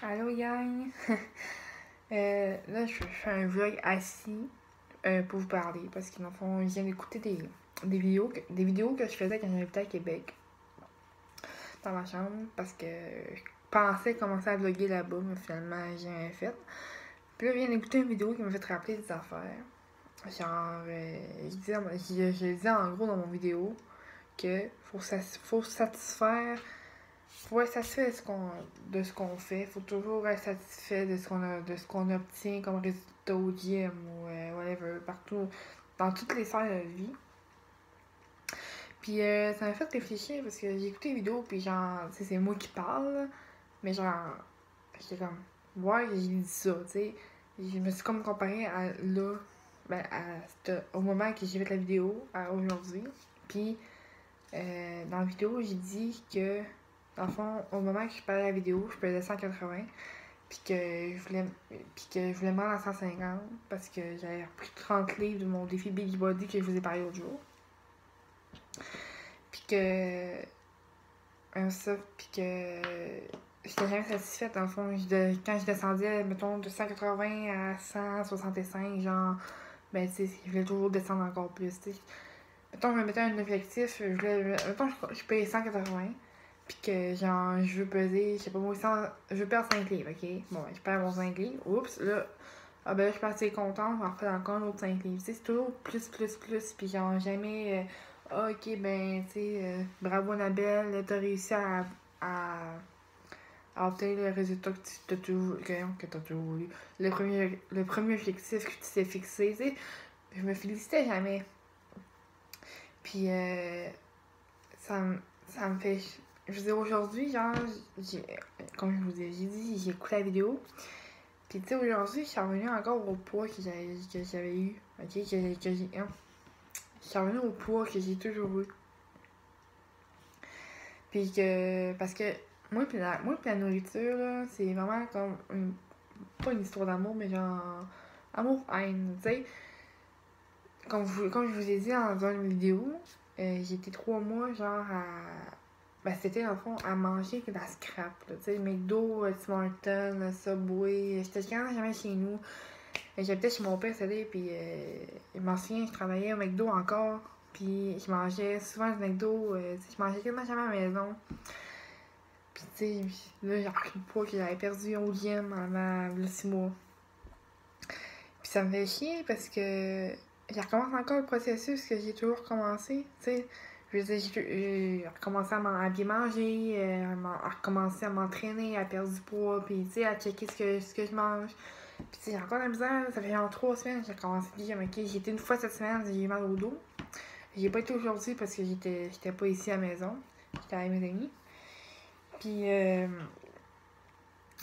Allô gang! Là, je fais un vlog assis pour vous parler parce que dans le fond, je viens d'écouter des vidéos que je faisais quand j'habitais à Québec dans ma chambre parce que je pensais commencer à vlogger là-bas, mais finalement, j'ai rien fait. Puis là, je viens d'écouter une vidéo qui m'a fait rappeler des affaires. Genre, je disais en gros dans mon vidéo que faut satisfaire. Faut être satisfait de ce qu'on fait. Faut toujours être satisfait de ce qu'on obtient comme résultat au gym ou whatever, partout, dans toutes les sphères de la vie. Puis ça m'a fait réfléchir parce que j'ai écouté une vidéo, puis genre, tu sais, c'est moi qui parle, mais genre, j'étais comme, ouais, j'ai dit ça, tu sais. Je me suis comme comparée à là, ben, au moment que j'ai fait la vidéo, à aujourd'hui. Puis dans la vidéo, j'ai dit que dans le fond, au moment que je parlais de la vidéo, je pesais 180, puis que je voulais me rendre à 150 parce que j'avais repris 30 livres de mon défi Big Body que je vous ai parlé l'autre jour. Puis que puis que j'étais jamais satisfaite dans le fond. Quand je descendais, mettons, de 180 à 165, genre, ben tu sais, je voulais toujours descendre encore plus, tu sais. Mettons, je me mettais un objectif, mettons, je paye 180. Puis que, genre, je veux peser, je sais pas moi, je veux perdre 5 livres, ok? Bon, ben, je perds mon 5 livres. Oups, là, ah ben là, je suis pas assez contente, je vais en refaire encore un autre 5 livres. Tu sais, c'est toujours plus. Puis genre, jamais, ok, ben, tu sais, bravo Annabelle, t'as réussi à, à obtenir le résultat que t'as toujours voulu. Le premier objectif que tu t'es fixé, tu sais. Je me félicitais jamais. Puis, ça, ça me fait. Je veux dire, aujourd'hui, genre, comme je vous ai dit, j'ai écouté la vidéo. Puis, tu sais, aujourd'hui, je suis revenue encore au poids que j'avais eu. Ok, je suis revenue au poids que j'ai toujours eu. Puis que. Parce que moi, puis la nourriture, là, c'est vraiment comme. Pas une histoire d'amour, mais genre. Amour-haine, tu sais. Comme je vous ai dit dans une vidéo, j'ai été 3 mois, genre, à. Ben, c'était dans le fond à manger que de la scrap. Tu sais, McDo, Tim Hortons, Subway. J'étais quand même jamais chez nous. J'habitais chez mon père, c'était, puis je m'en souviens, je travaillais au McDo encore. Puis je mangeais souvent du McDo. Je mangeais quasiment jamais à la maison. Puis tu sais, là, j'ai pris le poids que j'avais perdu au gym avant le 6 mois. Puis ça me fait chier parce que j'ai recommencé encore le processus que j'ai toujours commencé. Tu sais, je veux dire, j'ai recommencé à bien manger, à recommencer à m'entraîner, à perdre du poids, puis tu sais, à checker ce que je mange. Puis tu sais, j'ai encore de la misère, ça fait genre 3 semaines que j'ai commencé à dire, ok, j'ai été une fois cette semaine, j'ai eu mal au dos. J'ai pas été aujourd'hui parce que j'étais pas ici à la maison, j'étais avec mes amis. Puis, tu sais,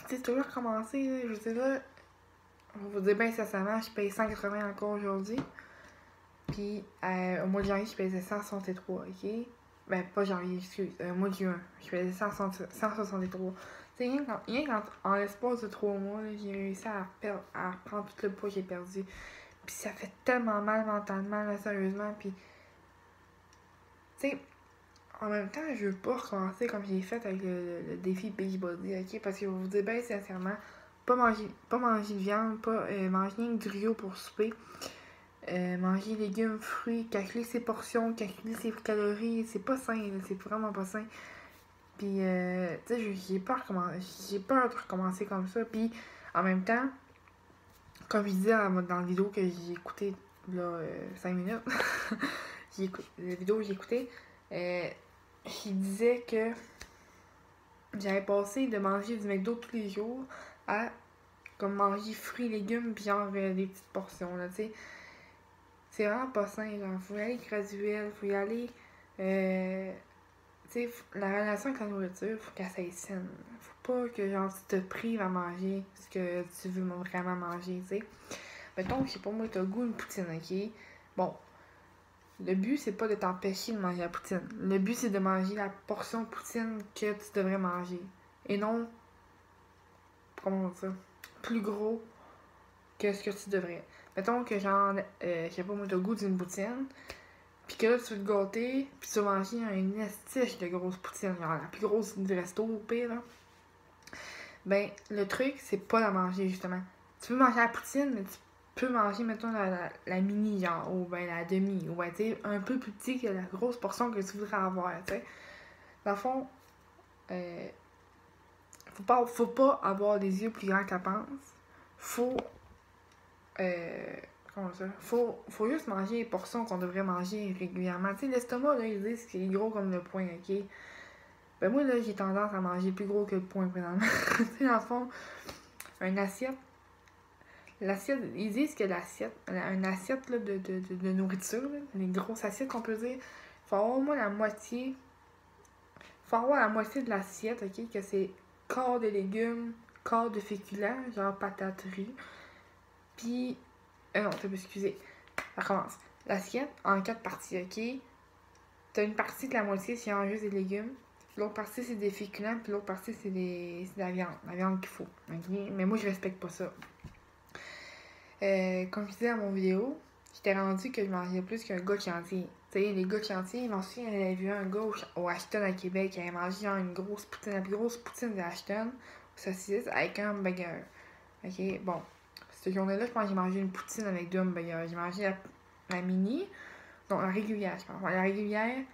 c'est toujours recommencé, là, je veux dire, là, on va vous dire bien sincèrement, je paye 180 encore aujourd'hui. Puis au mois de janvier, je pesais 163, ok? Ben, pas janvier, excuse, au mois de juin, je pesais 163. C'est rien qu'en l'espace de 3 mois, j'ai réussi à reprendre tout le poids que j'ai perdu. Puis ça fait tellement mal mentalement, là, sérieusement. Puis, tu sais, en même temps, je veux pas recommencer comme j'ai fait avec le défi Big Body, ok? Parce que je vais vous dire bien sincèrement, pas manger de viande, pas manger rien que du Rio pour souper. Manger légumes, fruits, calculer ses portions, calculer ses calories, c'est pas sain, c'est vraiment pas sain. Puis, tu sais, j'ai peur de recommencer comme ça. Puis, en même temps, comme je disais dans la vidéo que j'ai écoutée, là, 5 minutes, la vidéo que j'ai écoutée, il disait que j'avais passé de manger du McDo tous les jours à comme manger fruits, légumes, puis genre des petites portions, là, tu sais. C'est vraiment pas sain, genre, faut y aller graduel, faut y aller. Tu sais, la relation avec la nourriture, faut qu'elle soit saine. Faut pas que, genre, tu te prives à manger ce que tu veux vraiment manger, tu sais. Mettons, je sais pas, moi, t'as le goût d'une poutine, ok? Bon, le but, c'est pas de t'empêcher de manger la poutine. Le but, c'est de manger la portion de poutine que tu devrais manger. Et non, comment on dit ça, plus gros que ce que tu devrais. Mettons que, genre, je sais pas, moi, t'as le goût d'une poutine. Puis que là, tu veux te gâter, puis tu vas manger une estiche de grosse poutine, genre la plus grosse du resto au pire, là. Ben, le truc, c'est pas la manger, justement. Tu peux manger la poutine, mais tu peux manger, mettons, la mini, genre, ou ben la demi, ou ben, tu sais, un peu plus petit que la grosse portion que tu voudrais avoir, tu sais. Dans le fond, faut pas avoir des yeux plus grands que la panse. Faut, comment ça? Faut juste manger les portions qu'on devrait manger régulièrement. Tu sais, l'estomac, là, ils disent qu'il est gros comme le poing, ok? Ben moi, là, j'ai tendance à manger plus gros que le poing, présentement. Tu sais, dans le fond, une assiette, ils disent que une assiette là, de nourriture, là, les grosses assiettes qu'on peut dire, faut avoir au moins la moitié, faut avoir la moitié de l'assiette, ok, que c'est quart de légumes, quart de féculents, genre patates, riz, puis, non, t'as pas excusé, ça commence. L'assiette en 4 parties, ok, t'as une partie de la moitié, c'est en juste des légumes, l'autre partie c'est des féculents, puis l'autre partie c'est de la viande qu'il faut, ok, mais moi je respecte pas ça. Comme je disais dans mon vidéo, j'étais rendu que je mangeais plus qu'un gars chantier. Tu sais, les gars chantier, je m'en souviens, j'avais vu un gars au Ashton à Québec qui avait mangé genre une grosse poutine, la plus grosse poutine de Ashton, saucisse, avec un hamburger. Ok, bon. Cette journée-là, je pense que j'ai mangé une poutine avec 2 hamburgers. J'ai mangé la mini, donc la régulière, je pense. La régulière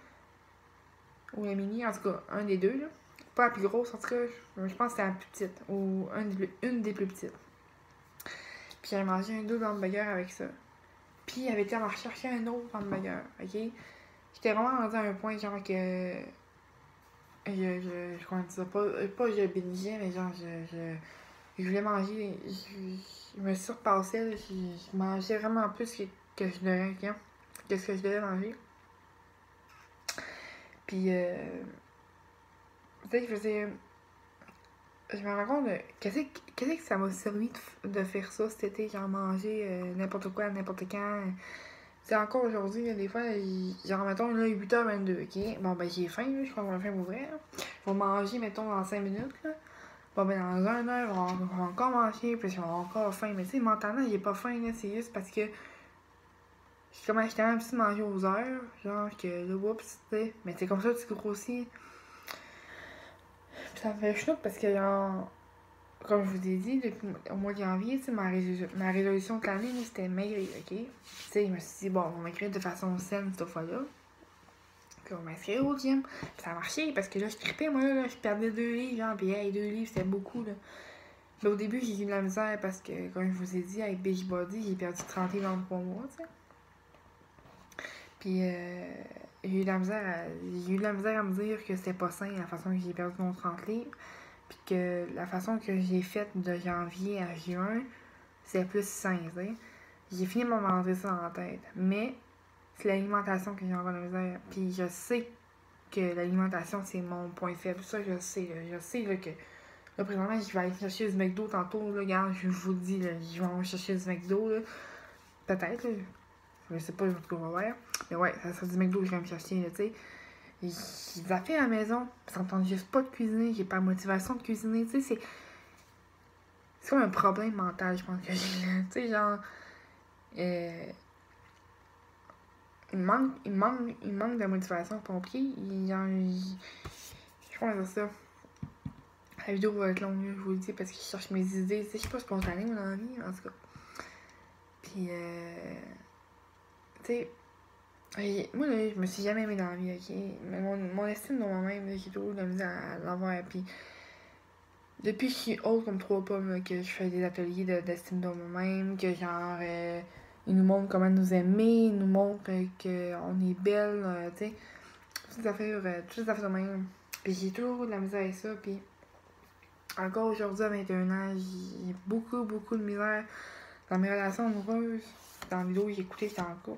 ou la mini, en tout cas, un des deux, là. Pas la plus grosse, en tout cas, je pense que c'était la plus petite, ou une des plus petites. Puis j'avais mangé un double hamburger avec ça. Puis il avait été à rechercher un autre hamburger, ok? J'étais vraiment rendu à un point, genre que... comment dire ça? Pas je bingeais, mais genre, je voulais manger... Je me surpassais, là, je mangeais vraiment plus que je devais, ok? Que ce que je devais manger. Puis, tu sais, je me rends compte de qu'est-ce que ça m'a servi de faire ça cet été, genre manger n'importe quoi, n'importe quand. C'est encore aujourd'hui, des fois, genre mettons là, 8h22, ok? Bon ben j'ai faim, là, je crois qu'on a faim pour vrai. Je vais manger, mettons, dans 5 minutes, là. Bon ben dans 1 heure, on va encore manger, puis on va encore faim. Mais tu sais, mentalement, j'ai pas faim, là, c'est juste parce que j'étais tellement habituée de manger aux heures, genre que là, oups, tu sais. Mais c'est comme ça, tu grossis. Puis ça me fait chenoute parce que genre. Comme je vous ai dit, depuis au mois de janvier, ma résolution de l'année, c'était maigrir, ok? Tu sais, je me suis dit, bon, on va maigrir de façon saine cette fois-là. Puis on va m'inscrire au gym. Puis ça a marché parce que là, je trippais, moi, là, je perdais 2 livres, genre, puis hey, 2 livres, c'était beaucoup, là. Mais au début, j'ai eu de la misère parce que, comme je vous ai dit, avec Beachbody, j'ai perdu 30 livres en 3 mois, tu sais. Puis, j'ai eu de la misère à me dire que c'était pas sain la façon que j'ai perdu mon 30 livres. Puis que la façon que j'ai faite de janvier à juin, c'est plus sain, tu sais. J'ai fini de me rentrer ça dans la tête. Mais c'est l'alimentation que j'ai encore de la misère. Puis je sais que l'alimentation, c'est mon point faible. Ça, je sais, là. Je sais là, que là, présentement, je vais aller chercher du McDo tantôt. Là, regarde, je vous le dis, là, je vais aller chercher du McDo. Là. Peut-être, là. Je sais pas ce qu'on va faire. Mais ouais, ça sera du McDo que je vais me chercher, là, tu sais. J'ai fait à la maison, ça me tente juste pas de cuisiner, j'ai pas la motivation de cuisiner, tu sais, c'est comme un problème mental, je pense que j'ai là, tu sais, genre, il manque de motivation pompier, genre, je pense que ça, la vidéo va être longue, je vous le dis, parce que je cherche mes idées, tu sais, je suis pas spontanée, dans la vie, en tout cas, puis, tu sais, moi, là, je me suis jamais aimée dans la vie, ok? Mais mon estime de moi-même, j'ai toujours de la misère à l'avoir. Puis, depuis que je suis haute comme 3 pommes, là, que je fais des ateliers d'estime de moi-même, que genre, ils nous montrent comment nous aimer, ils nous montrent qu'on est belle, tu sais, toutes les affaires de même. Puis, j'ai toujours de la misère avec ça. Puis, encore aujourd'hui, à 21 ans, j'ai beaucoup, beaucoup de misère dans mes relations amoureuses. Dans la vidéo que j'ai écoutée, c'était en cours.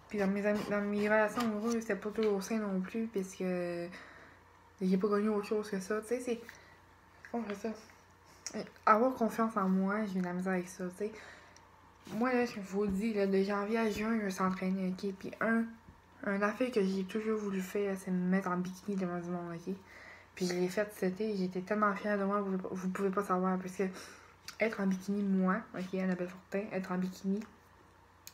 Puis dans mes relations amoureuses, c'était pas toujours sain non plus, parce que j'ai pas connu autre chose que ça. Tu sais, c'est. Comment je fais ça? Avoir confiance en moi, j'ai de la misère avec ça, tu sais. Moi, là, je vous le dis, là, de janvier à juin, je vais s'entraîner, ok? Puis un affaire que j'ai toujours voulu faire, c'est me mettre en bikini devant du monde, ok? Puis je l'ai fait cet été, j'étais tellement fière de moi, vous pouvez pas savoir, parce que être en bikini, moi, ok, Annabelle Fortin, être en bikini,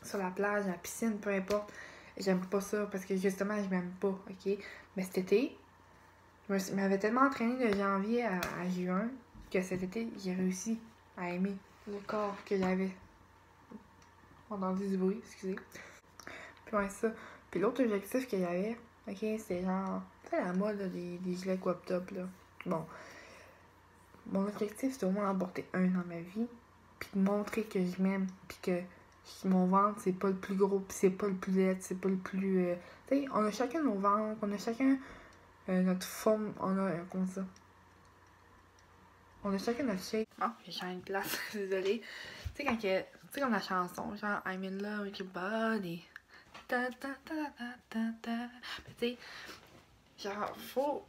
sur la plage, à la piscine, peu importe, j'aime pas ça parce que justement, je m'aime pas, ok? Mais cet été, je m'avais tellement entraînée de janvier à juin que que cet été, j'ai réussi à aimer le corps que j'avais. On entend du bruit, excusez. Puis ouais, ça. Puis l'autre objectif que j'avais, ok, c'était genre, tu sais, la mode là, des gilets crop top, là. Bon, mon objectif, c'était au moins d'en porter un dans ma vie, puis de montrer que je m'aime, puis que mon ventre, c'est pas le plus gros, puis c'est pas le plus laid, c'est pas le plus... tu sais, on a chacun nos ventres, on a chacun notre forme, on a... comment ça? On a chacun notre shape. Oh, j'ai changé de place, désolée. Tu sais, quand que... Tu sais, comme la chanson, genre, I'm in love with your body. Ta ta ta ta ta ta. Mais tu sais, genre, faut...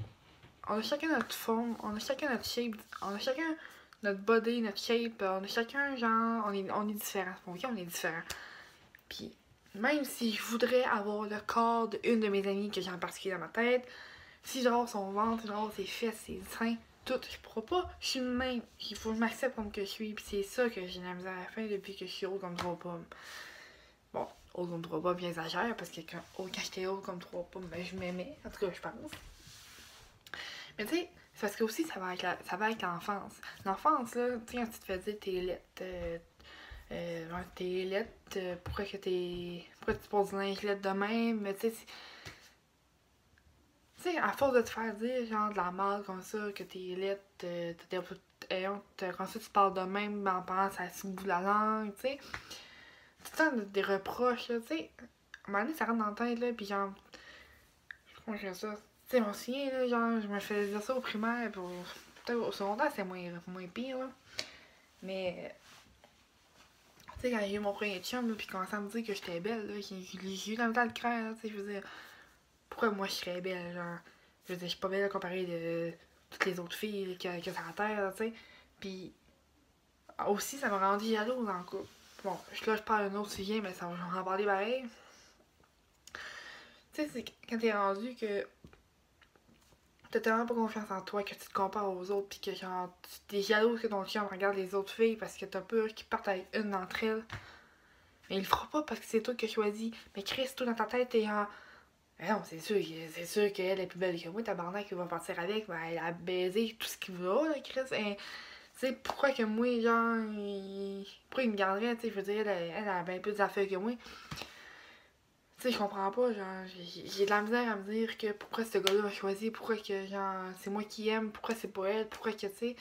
On a chacun notre forme, on a chacun notre shape, on a chacun notre body, notre shape, on a chacun, genre, on est différents. Ok, on est différents. Puis, même si je voudrais avoir le corps d'une de mes amies que j'ai en particulier dans ma tête, si genre son ventre, genre ses fesses, ses seins, tout, je pourrais pas, je suis le même. Il faut que je m'accepte comme que je suis, puis c'est ça que j'ai la misère à faire depuis que je suis haute comme 3 pommes. Bon, haute comme 3 pommes, j'exagère, parce que quand j'étais haute comme 3 pommes, ben je m'aimais, en tout cas, je pense. Mais tu sais, c'est parce que aussi, ça va avec l'enfance. L'enfance, là, tu sais, quand tu te fais dire t'es laite, pourquoi tu portes du linge laite de même, mais tu sais, à force de te faire dire, genre, de la merde comme ça, que t'es laite, comme ça tu parles de même en pensant ça se bout la langue, tu sais. Tout le temps des reproches, là, tu sais. À un moment donné, ça rentre dans la tête, là, pis genre, comment je fais ça? Tu sais, mon chien, là, genre, je me faisais dire ça au primaire, pis peut-être au secondaire, c'est moins pire, là. Mais, tu sais, quand j'ai eu mon premier chum, là, pis commençait à me dire que j'étais belle, là, j'ai eu dans le temps de craindre, là, tu sais, je veux dire, pourquoi moi je serais belle, genre, je veux dire, je suis pas belle à comparer de toutes les autres filles que sur la terre, tu sais. Pis, aussi, ça m'a rendu jalouse dans le couple. Bon, là, je parle d'un autre sujet, mais ça va en parler pareil. Tu sais, c'est quand t'es rendu que t'as tellement pas confiance en toi que tu te compares aux autres pis que genre tu t'es jalouse que ton chien regarde les autres filles parce que t'as peur qu'ils partent avec une d'entre elles. Mais il le fera pas parce que c'est toi qui as choisi. Mais Chris, toi dans ta tête, t'es genre. Mais non, c'est sûr qu'elle est plus belle que moi, tabarnak, il va partir avec, ben, elle a baisé tout ce qu'il voudra, là, Chris. Tu sais, pourquoi que moi, genre, pourquoi il me garderait, tu sais, je veux dire, elle a bien plus d'affaires que moi. Tu sais, je comprends pas, genre, j'ai de la misère à me dire que pourquoi ce gars-là m'a choisi, pourquoi que, genre, c'est moi qui aime, pourquoi c'est pas elle, pourquoi que, tu sais.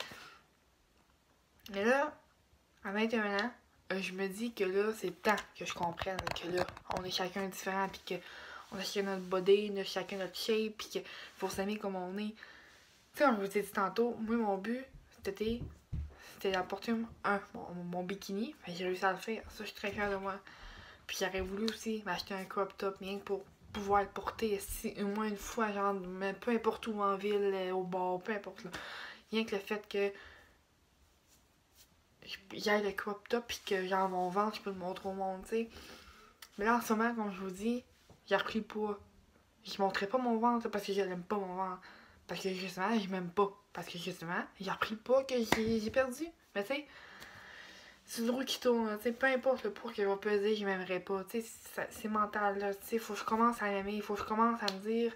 Mais là, à 21 ans, je me dis que là, c'est temps que je comprenne que là, on est chacun différent, pis que on a chacun notre body, on a chacun notre shape, pis qu'il faut s'aimer comme on est. Tu sais, comme je vous ai dit tantôt, moi, mon but, c'était d'apporter mon bikini. J'ai réussi à le faire, ça, je suis très fière de moi. Puis j'aurais voulu aussi m'acheter un crop top, rien que pour pouvoir le porter au moins une fois, genre, mais peu importe où en ville, au bord, peu importe là. Rien que le fait que j'aille le crop top pis que genre mon ventre, je peux le montrer au monde, tu sais. Mais là, en ce moment, comme je vous dis, j'ai repris le poids. Je montrerai pas mon ventre parce que je l'aime pas, mon ventre. Parce que justement, je m'aime pas. Parce que justement, j'ai repris le poids que j'ai perdu. Mais tu sais, c'est une roue qui tourne, tu sais, peu importe le poids que je vais peser, je m'aimerais pas, tu sais, c'est mental, là, tu sais, faut que je commence à m'aimer, faut que je commence à me dire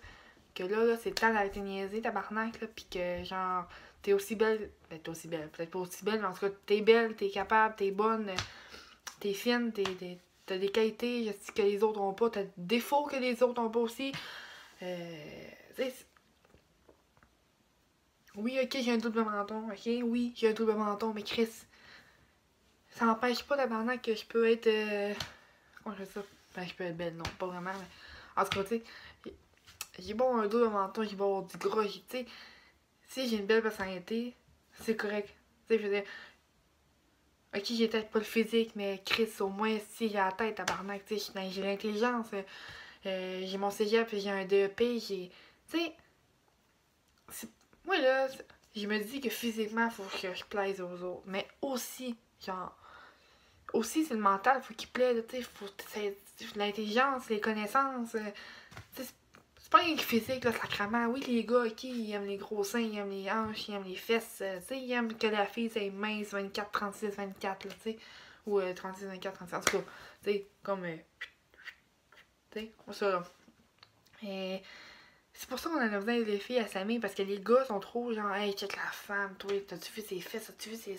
que là c'est le temps d'arrêter de niaiser, tabarnak, là, pis que, genre, t'es aussi belle, t'es aussi belle, peut-être pas aussi belle, mais en tout cas, t'es belle, t'es capable, t'es bonne, t'es fine, t'as des qualités que les autres ont pas, t'as des défauts que les autres ont pas aussi, tu sais, oui, ok, j'ai un double menton, ok, oui, j'ai un double menton, mais Chris, ça n'empêche pas tabarnak que je peux être. Comment je fais ça? Ben, je peux être belle, non, pas vraiment, mais. En tout cas, tu sais, j'ai beau un dos de menton, j'ai beau avoir du gras, tu sais, si j'ai une belle personnalité, c'est correct. Tu sais, je veux dire, ok, j'ai peut-être pas le physique, mais Chris, au moins, si j'ai la tête, tabarnak, tu sais, j'ai l'intelligence, j'ai mon cégep, j'ai un DEP, j'ai. Tu sais, moi là, je me dis que physiquement, faut que je plaise aux autres, mais aussi, genre. Aussi, c'est le mental, faut qu'il plaise, tu sais, faut l'intelligence, les connaissances. C'est pas rien que physique, là, sacrément. Oui, les gars, ok, ils aiment les gros seins, ils aiment les hanches, ils aiment les fesses, tu sais, ils aiment que la fille, c'est mince, 24, 36, 24, là, tu sais. Ou 36, 24, 36, en tout cas, tu sais, comme, tu sais, ça, là. Mais C'est pour ça qu'on a besoin des filles à s'aimer, parce que les gars sont trop genre, hey, check la femme, toi, t'as-tu vu ses fesses, t'as-tu vu ses